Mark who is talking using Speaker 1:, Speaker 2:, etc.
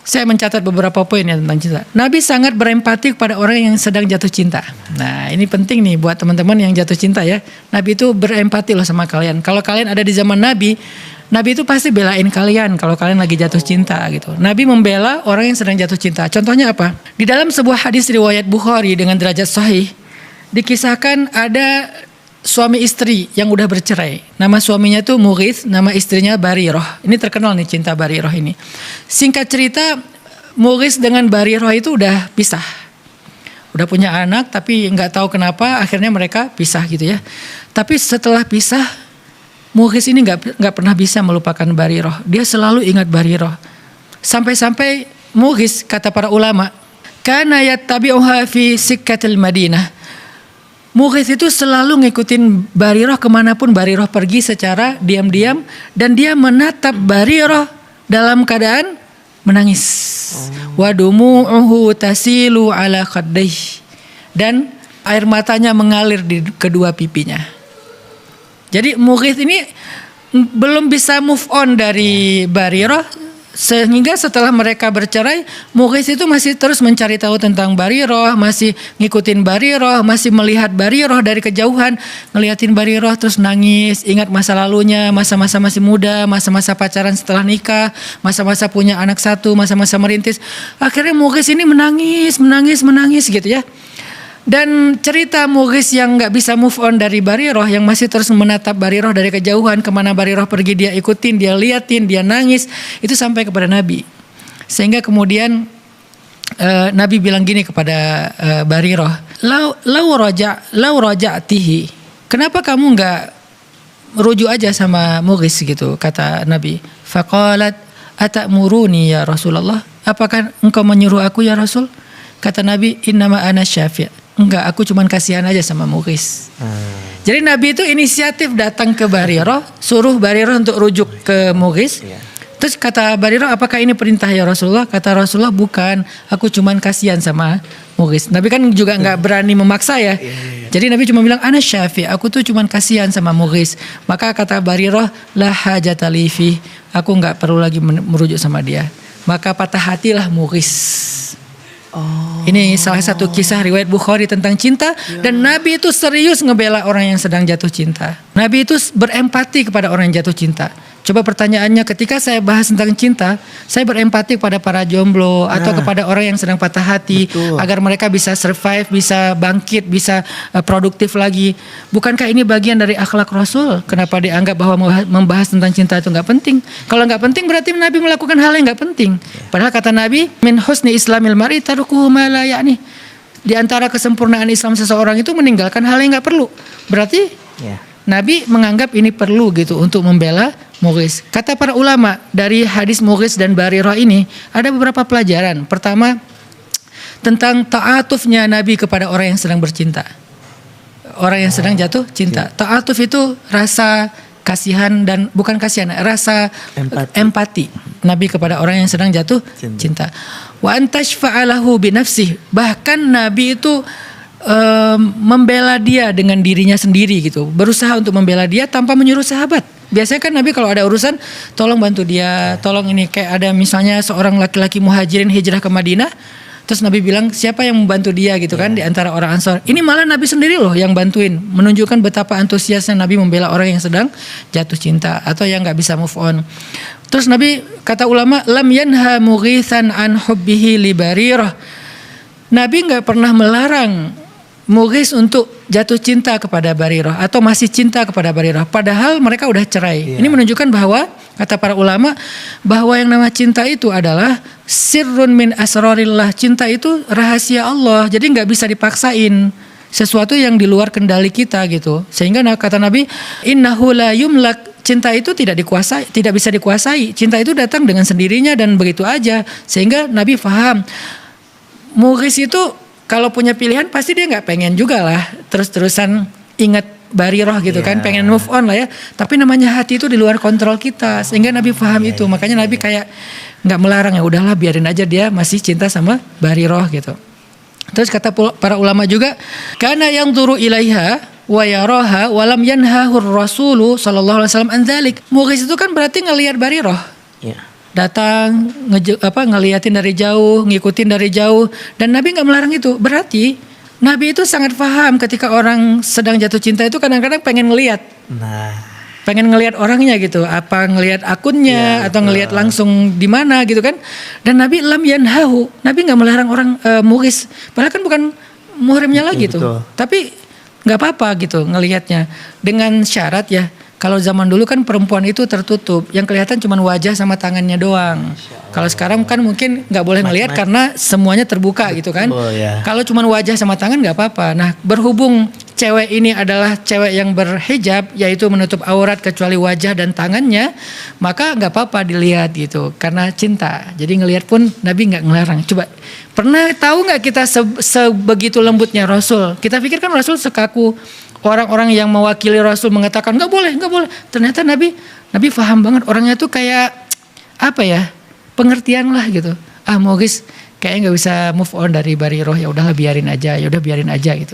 Speaker 1: Saya mencatat beberapa poin ya tentang cinta. Nabi sangat berempati kepada orang yang sedang jatuh cinta. Nah, ini penting nih buat teman-teman yang jatuh cinta ya. Nabi itu berempati loh sama kalian. Kalau kalian ada di zaman Nabi itu pasti belain kalian kalau kalian lagi jatuh cinta gitu. Nabi membela orang yang sedang jatuh cinta. Contohnya apa? Di dalam sebuah hadis riwayat Bukhari dengan derajat sahih, dikisahkan ada suami istri yang udah bercerai. Nama suaminya tuh Mughith, nama istrinya Barirah. Ini terkenal nih cinta Barirah ini. Singkat cerita, Mughith dengan Barirah itu udah pisah. Udah punya anak tapi nggak tahu kenapa akhirnya mereka pisah gitu ya. Tapi setelah pisah, Mughith ini nggak pernah bisa melupakan Barirah. Dia selalu ingat Barirah. Sampai-sampai Mughith, kata para ulama, kana yattabi'uha fi sikkatil Madinah. Mughith itu selalu ngikutin Barirah kemanapun Barirah pergi secara diam-diam, dan dia menatap Barirah dalam keadaan menangis. Wa dumu'uhu tasilu ala khaddayh, dan air matanya mengalir di kedua pipinya. Jadi Mughith ini belum bisa move on dari Barirah, sehingga setelah mereka bercerai, Mughith itu masih terus mencari tahu tentang Barirah, masih ngikutin Barirah, masih melihat Barirah dari kejauhan, ngeliatin Barirah terus nangis, ingat masa lalunya, masa-masa masih muda, masa-masa pacaran setelah nikah, masa-masa punya anak satu, masa-masa merintis. Akhirnya Mughith ini menangis gitu ya. Dan cerita Mughith yang gak bisa move on dari Barirah, yang masih terus menatap Barirah dari kejauhan, kemana Barirah pergi dia ikutin, dia liatin, dia nangis, itu sampai kepada Nabi. Sehingga kemudian Nabi bilang gini kepada Barirah, lau raja'tihi, kenapa kamu gak rujuk aja sama Mughith gitu, kata Nabi. Faqalat atamuruni ya Rasulullah, apakah engkau menyuruh aku ya Rasul? Kata Nabi, innama ana syafi'. Enggak, aku cuman kasihan aja sama Mughith. Jadi Nabi itu inisiatif datang ke Barirah, suruh Barirah untuk rujuk ke Mughith. Terus kata Barirah, apakah ini perintah ya Rasulullah? Kata Rasulullah, bukan, aku cuman kasihan sama Mughith. Nabi kan juga nggak berani memaksa ya. Jadi Nabi cuma bilang, ana syafi', aku tuh cuman kasihan sama Mughith. Maka kata Barirah, la hajata li fi, aku nggak perlu lagi merujuk sama dia. Maka patah hatilah Mughith. Ini salah satu kisah riwayat Bukhari tentang cinta, dan Nabi itu serius ngebela orang yang sedang jatuh cinta. Nabi itu berempati kepada orang yang jatuh cinta. Coba pertanyaannya, ketika saya bahas tentang cinta, saya berempati kepada para jomblo atau kepada orang yang sedang patah hati, agar mereka bisa survive, bisa bangkit, bisa produktif lagi. Bukankah ini bagian dari akhlak Rasul? Kenapa dianggap bahwa membahas tentang cinta itu nggak penting? Kalau nggak penting berarti Nabi melakukan hal yang nggak penting. Padahal kata Nabi, min husni islamil mar'i tarkuhu ma la ya'ni. Di antara kesempurnaan Islam seseorang itu meninggalkan hal yang nggak perlu. Berarti Nabi menganggap ini perlu gitu untuk membela Mughith. Kata para ulama, dari hadis Mughith dan Barirah ini ada beberapa pelajaran. Pertama, tentang ta'atufnya Nabi kepada orang yang sedang bercinta, orang yang sedang jatuh cinta. Ta'atuf itu rasa kasihan, dan bukan kasihan, rasa empati Nabi kepada orang yang sedang jatuh cinta. Wa antashfa'alahu binafsih, bahkan Nabi itu membela dia dengan dirinya sendiri gitu, berusaha untuk membela dia tanpa menyuruh sahabat. Biasanya kan Nabi kalau ada urusan, tolong bantu dia, tolong ini, kayak ada misalnya seorang laki-laki muhajirin hijrah ke Madinah, terus Nabi bilang siapa yang membantu dia gitu kan, di antara orang Ansor. Ini malah Nabi sendiri loh yang bantuin, menunjukkan betapa antusiasnya Nabi membela orang yang sedang jatuh cinta atau yang nggak bisa move on. Terus Nabi, kata ulama, lam yanha Mughithan an hubbihi li Barirah. Nabi nggak pernah melarang Mughith untuk jatuh cinta kepada Barirah atau masih cinta kepada Barirah, padahal mereka udah cerai. Ini menunjukkan bahwa, kata para ulama, bahwa yang nama cinta itu adalah sirrun min asrarillah. Cinta itu rahasia Allah, jadi nggak bisa dipaksain, sesuatu yang di luar kendali kita gitu. Sehingga kata Nabi, innahu la yumlak, cinta itu tidak dikuasai, tidak bisa dikuasai. Cinta itu datang dengan sendirinya dan begitu aja. Sehingga Nabi faham, Mughith itu kalau punya pilihan pasti dia nggak pengen juga lah terus-terusan ingat Barirah gitu kan, pengen move on lah ya. Tapi namanya hati itu di luar kontrol kita, sehingga Nabi paham itu. Makanya Nabi kayak nggak melarang, ya udahlah biarin aja dia masih cinta sama Barirah gitu. Terus kata para ulama juga, karena yang turu ilaiha wa yaraha walam yanhahur rasulu sallallahu alaihi wasallam an dzalik. Mughith itu kan berarti ngelihat Barirah. datang ngeliatin dari jauh, ngikutin dari jauh, dan Nabi nggak melarang itu. Berarti Nabi itu sangat paham ketika orang sedang jatuh cinta itu kadang-kadang pengen ngeliat. Pengen ngelihat orangnya gitu, apa ngelihat akunnya atau ngelihat langsung di mana gitu kan. Dan Nabi lam yanhahu, Nabi nggak melarang orang muhis, padahal kan bukan muhrimnya lagi tuh. Tapi nggak apa-apa gitu ngelihatnya, dengan syarat ya. Kalau zaman dulu kan perempuan itu tertutup, yang kelihatan cuma wajah sama tangannya doang. Kalau sekarang kan mungkin nggak boleh ngelihat karena semuanya terbuka gitu kan. Kalau cuma wajah sama tangan nggak apa-apa. Nah, berhubung cewek ini adalah cewek yang berhijab, yaitu menutup aurat kecuali wajah dan tangannya, maka nggak apa-apa dilihat gitu, karena cinta. Jadi ngelihat pun Nabi nggak ngelarang. Coba, pernah tahu nggak kita sebegitu lembutnya Rasul? Kita pikir kan Rasul sekaku orang-orang yang mewakili Rasul mengatakan nggak boleh. Ternyata Nabi paham banget, orangnya tuh kayak apa ya, pengertian lah gitu. Mogis kayaknya nggak bisa move on dari Bariroh, ya udahlah biarin aja gitu.